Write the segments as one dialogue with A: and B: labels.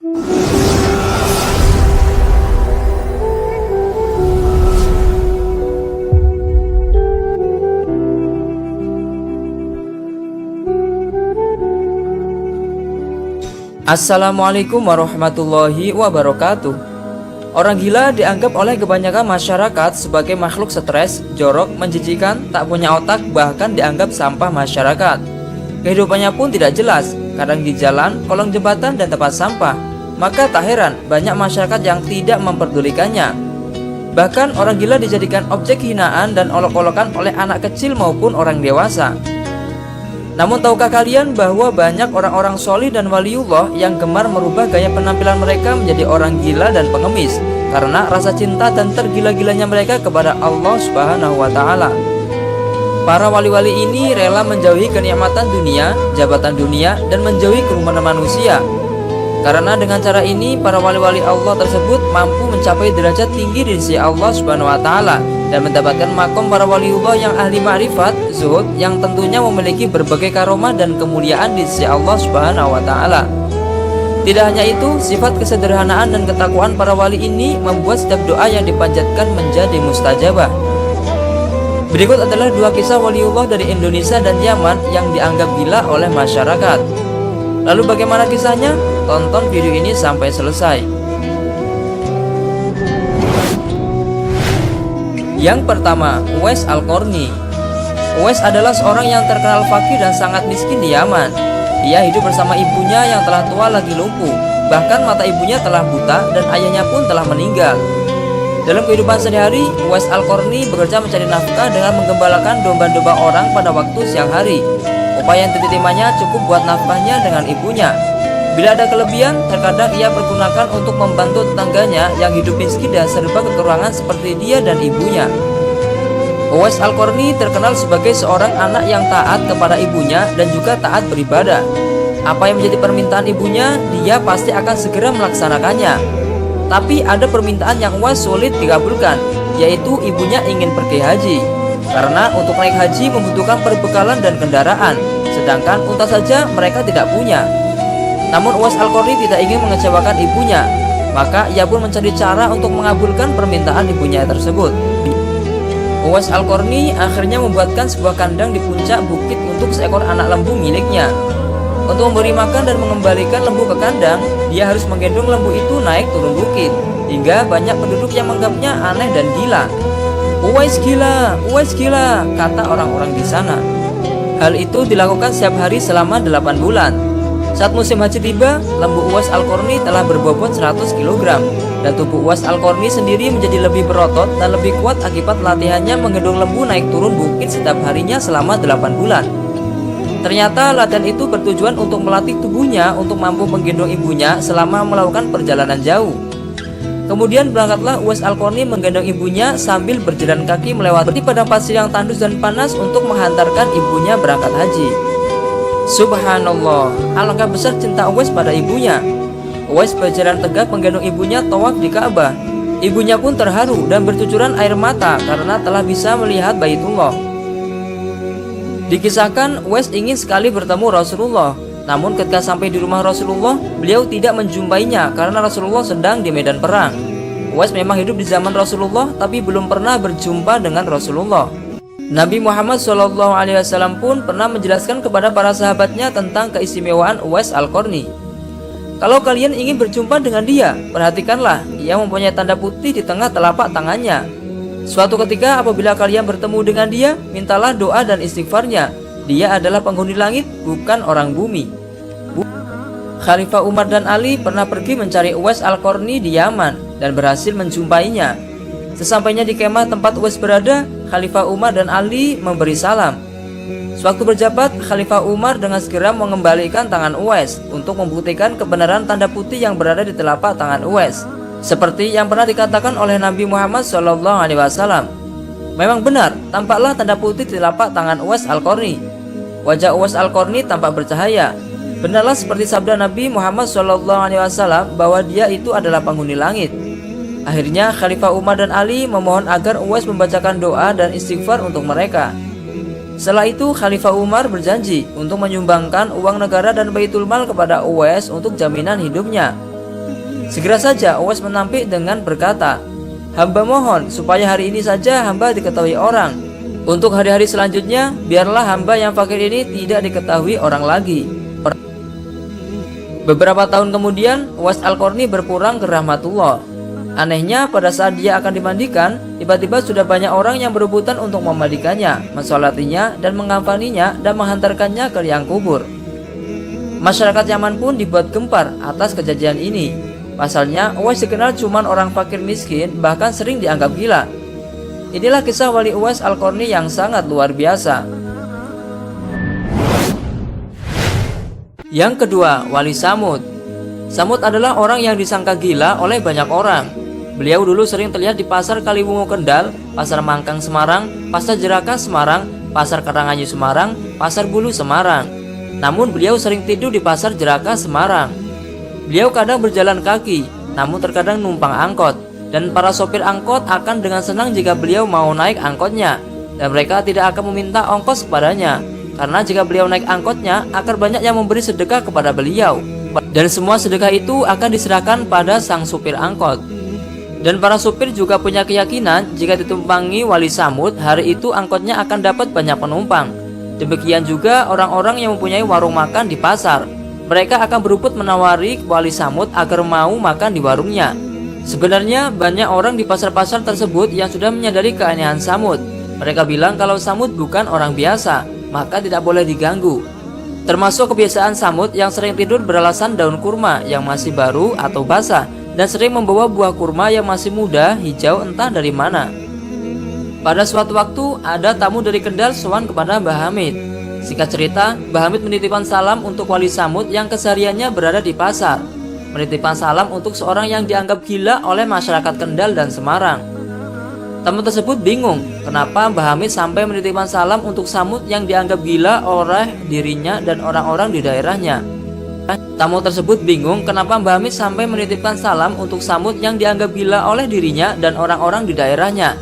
A: Assalamualaikum warahmatullahi wabarakatuh. Orang gila dianggap oleh kebanyakan masyarakat sebagai makhluk stres, jorok, menjijikan, tak punya otak, bahkan dianggap sampah masyarakat. Kehidupannya pun tidak jelas, kadang di jalan, kolong jembatan, dan tempat sampah. Maka tak heran banyak masyarakat yang tidak memperdulikannya. Bahkan orang gila dijadikan objek hinaan dan olok-olokan oleh anak kecil maupun orang dewasa. Namun tahukah kalian bahwa banyak orang-orang solih dan waliullah yang gemar merubah gaya penampilan mereka menjadi orang gila dan pengemis karena rasa cinta dan tergila-gilanya mereka kepada Allah Subhanahu wa Ta'ala. Para wali-wali ini rela menjauhi kenikmatan dunia, jabatan dunia, dan menjauhi kerumunan manusia. Karena dengan cara ini para wali-wali Allah tersebut mampu mencapai derajat tinggi di sisi Allah Subhanahu wa Ta'ala dan mendapatkan makom para waliullah yang ahli ma'rifat, zuhud, yang tentunya memiliki berbagai karomah dan kemuliaan di sisi Allah Subhanahu wa Ta'ala. Tidak hanya itu, sifat kesederhanaan dan ketakwaan para wali ini membuat setiap doa yang dipanjatkan menjadi mustajabah. Berikut adalah dua kisah waliullah dari Indonesia dan Yaman yang dianggap gila oleh masyarakat. Lalu bagaimana kisahnya? Tonton video ini sampai selesai. Yang pertama, Uwais Al-Qarni. Uwais adalah seorang yang terkenal fakir dan sangat miskin di Yaman. Dia hidup bersama ibunya yang telah tua lagi lumpuh. Bahkan mata ibunya telah buta dan ayahnya pun telah meninggal. Dalam kehidupan sehari-hari, Uwais Al-Qarni bekerja mencari nafkah dengan menggembalakan domba-domba orang pada waktu siang hari. Upaya yang diterimanya cukup buat nafkahnya dengan ibunya. Bila ada kelebihan, terkadang ia pergunakan untuk membantu tetangganya yang hidup miskin dan serba kekurangan seperti dia dan ibunya. Uwais Al-Qarni terkenal sebagai seorang anak yang taat kepada ibunya dan juga taat beribadah. Apa yang menjadi permintaan ibunya, dia pasti akan segera melaksanakannya. Tapi ada permintaan yang Uwais sulit dikabulkan, yaitu ibunya ingin pergi haji. Karena untuk naik haji membutuhkan perbekalan dan kendaraan, sedangkan unta saja mereka tidak punya. Namun Uwais Al-Qarni tidak ingin mengecewakan ibunya, maka ia pun mencari cara untuk mengabulkan permintaan ibunya tersebut. Uwais Al-Qarni akhirnya membuatkan sebuah kandang di puncak bukit untuk seekor anak lembu miliknya. Untuk memberi makan dan mengembalikan lembu ke kandang, dia harus menggendong lembu itu naik turun bukit, hingga banyak penduduk yang menganggapnya aneh dan gila. Uwais gila, kata orang-orang di sana. Hal itu dilakukan setiap hari selama 8 bulan. Saat musim haji tiba, lembu Uwais Al-Qarni telah berbobot 100 kg dan tubuh Uwais Al-Qarni sendiri menjadi lebih berotot dan lebih kuat akibat latihannya menggendong lembu naik turun bukit setiap harinya selama 8 bulan. Ternyata latihan itu bertujuan untuk melatih tubuhnya untuk mampu menggendong ibunya selama melakukan perjalanan jauh. Kemudian berangkatlah Uwais Al-Qarni menggendong ibunya sambil berjalan kaki melewati padang pasir yang tandus dan panas untuk menghantarkan ibunya berangkat haji. Subhanallah, alangkah besar cinta Uwais pada ibunya. Uwais berjalan tegak menggendong ibunya tawaf di Ka'bah. Ibunya pun terharu dan bercucuran air mata karena telah bisa melihat Baitullah. Dikisahkan Uwais ingin sekali bertemu Rasulullah. Namun ketika sampai di rumah Rasulullah, beliau tidak menjumpainya karena Rasulullah sedang di medan perang. Uwais memang hidup di zaman Rasulullah tapi belum pernah berjumpa dengan Rasulullah. Nabi Muhammad SAW pun pernah menjelaskan kepada para sahabatnya tentang keistimewaan Uwais Al-Qarni. Kalau kalian ingin berjumpa dengan dia, perhatikanlah, ia mempunyai tanda putih di tengah telapak tangannya. Suatu ketika apabila kalian bertemu dengan dia, mintalah doa dan istighfarnya. Dia adalah penghuni langit, bukan orang bumi. Khalifah Umar dan Ali pernah pergi mencari Uwais Al-Qarni di Yaman dan berhasil menjumpainya. Sesampainya di kemah tempat Uwais berada, Khalifah Umar dan Ali memberi salam. Sewaktu berjabat, Khalifah Umar dengan segera mengembalikan tangan Uwais untuk membuktikan kebenaran tanda putih yang berada di telapak tangan Uwais, seperti yang pernah dikatakan oleh Nabi Muhammad SAW. Memang benar, tampaklah tanda putih di telapak tangan Uwais Al-Qarni. Wajah Uwais Al-Qarni tampak bercahaya. Benarlah seperti sabda Nabi Muhammad SAW bahwa dia itu adalah penghuni langit. Akhirnya Khalifah Umar dan Ali memohon agar Uwais membacakan doa dan istighfar untuk mereka. Setelah itu Khalifah Umar berjanji untuk menyumbangkan uang negara dan baitul mal kepada Uwais untuk jaminan hidupnya. Segera saja Uwais menampik dengan berkata, "Hamba mohon supaya hari ini saja hamba diketahui orang. Untuk hari-hari selanjutnya, biarlah hamba yang fakir ini tidak diketahui orang lagi." Beberapa tahun kemudian, Uwais Al-Qarni berpulang ke rahmatullah. Anehnya, pada saat dia akan dimandikan, tiba-tiba sudah banyak orang yang berebutan untuk memandikannya, mensolatinya, dan mengkafaninya, dan menghantarkannya ke liang kubur. Masyarakat Yaman pun dibuat gempar atas kejadian ini. Pasalnya, Uwais dikenal cuma orang fakir miskin, bahkan sering dianggap gila. Inilah kisah wali Uwais Al-Qarni yang sangat luar biasa. Yang kedua, wali Samud. Samud adalah orang yang disangka gila oleh banyak orang. Beliau dulu sering terlihat di Pasar Kaliwungu Kendal, Pasar Mangkang Semarang, Pasar Jeraka Semarang, Pasar Karangayu Semarang, Pasar Bulu Semarang. Namun beliau sering tidur di Pasar Jeraka Semarang. Beliau kadang berjalan kaki, namun terkadang numpang angkot. Dan para sopir angkot akan dengan senang jika beliau mau naik angkotnya. Dan mereka tidak akan meminta ongkos kepadanya. Karena jika beliau naik angkotnya, akan banyak yang memberi sedekah kepada beliau. Dan semua sedekah itu akan diserahkan pada sang supir angkot. Dan para supir juga punya keyakinan jika ditumpangi wali Samud, hari itu angkotnya akan dapat banyak penumpang. Demikian juga orang-orang yang mempunyai warung makan di pasar. Mereka akan berebut menawari wali Samud agar mau makan di warungnya. Sebenarnya banyak orang di pasar-pasar tersebut yang sudah menyadari keanehan Samud. Mereka bilang kalau Samud bukan orang biasa, maka tidak boleh diganggu. Termasuk kebiasaan Samud yang sering tidur beralasan daun kurma yang masih baru atau basah, dan sering membawa buah kurma yang masih muda, hijau entah dari mana. Pada suatu waktu, ada tamu dari Kendal sowan kepada Mbah Hamid. Singkat cerita, Mbah Hamid menitipkan salam untuk wali Samud yang kesehariannya berada di pasar. Menitipkan salam untuk seorang yang dianggap gila oleh masyarakat Kendal dan Semarang. Tamu tersebut bingung, kenapa Mbah Hamid sampai menitipkan salam untuk Samud yang dianggap gila oleh dirinya dan orang-orang di daerahnya. Tamu tersebut bingung kenapa Mbah Hamid sampai menitipkan salam untuk Samud yang dianggap gila oleh dirinya dan orang-orang di daerahnya.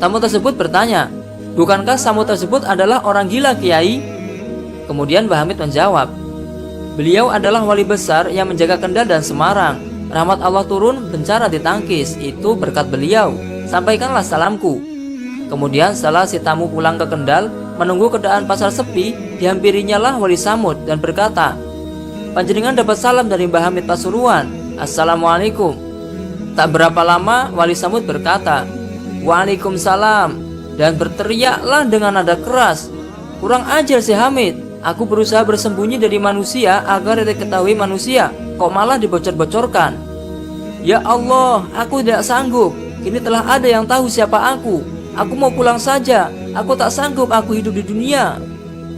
A: Tamu tersebut bertanya, "Bukankah Samud tersebut adalah orang gila, Kiai?" Kemudian Mbah Hamid menjawab, "Beliau adalah wali besar yang menjaga Kendal dan Semarang. Rahmat Allah turun, bencana ditangkis, itu berkat beliau. Sampaikanlah salamku." Kemudian setelah si tamu pulang ke Kendal, menunggu keadaan pasar sepi, dihampirinya lah wali Samud dan berkata, "Panjenengan dapat salam dari Mbah Hamid Pasuruan. Assalamualaikum." Tak berapa lama wali Samud berkata, "Waalaikumsalam," dan berteriaklah dengan nada keras, "Kurang ajar si Hamid, aku berusaha bersembunyi dari manusia agar diketahui manusia, kok malah dibocor-bocorkan. Ya Allah, aku tidak sanggup. Kini telah ada yang tahu siapa aku. Aku mau pulang saja. Aku tak sanggup aku hidup di dunia."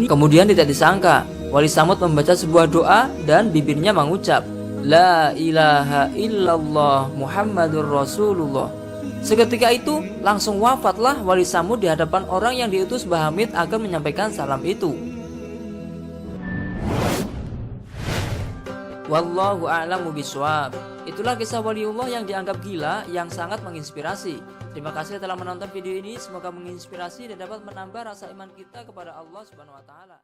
A: Kemudian tidak disangka, wali Samud membaca sebuah doa dan bibirnya mengucap, "La ilaha illallah Muhammadur Rasulullah." Seketika itu langsung wafatlah wali Samud di hadapan orang yang diutus Mbah Hamid agar menyampaikan salam itu. Wallahu a'lamu bishawab. Itulah kisah waliullah yang dianggap gila yang sangat menginspirasi. Terima kasih telah menonton video ini, semoga menginspirasi dan dapat menambah rasa iman kita kepada Allah Subhanahu wa taala.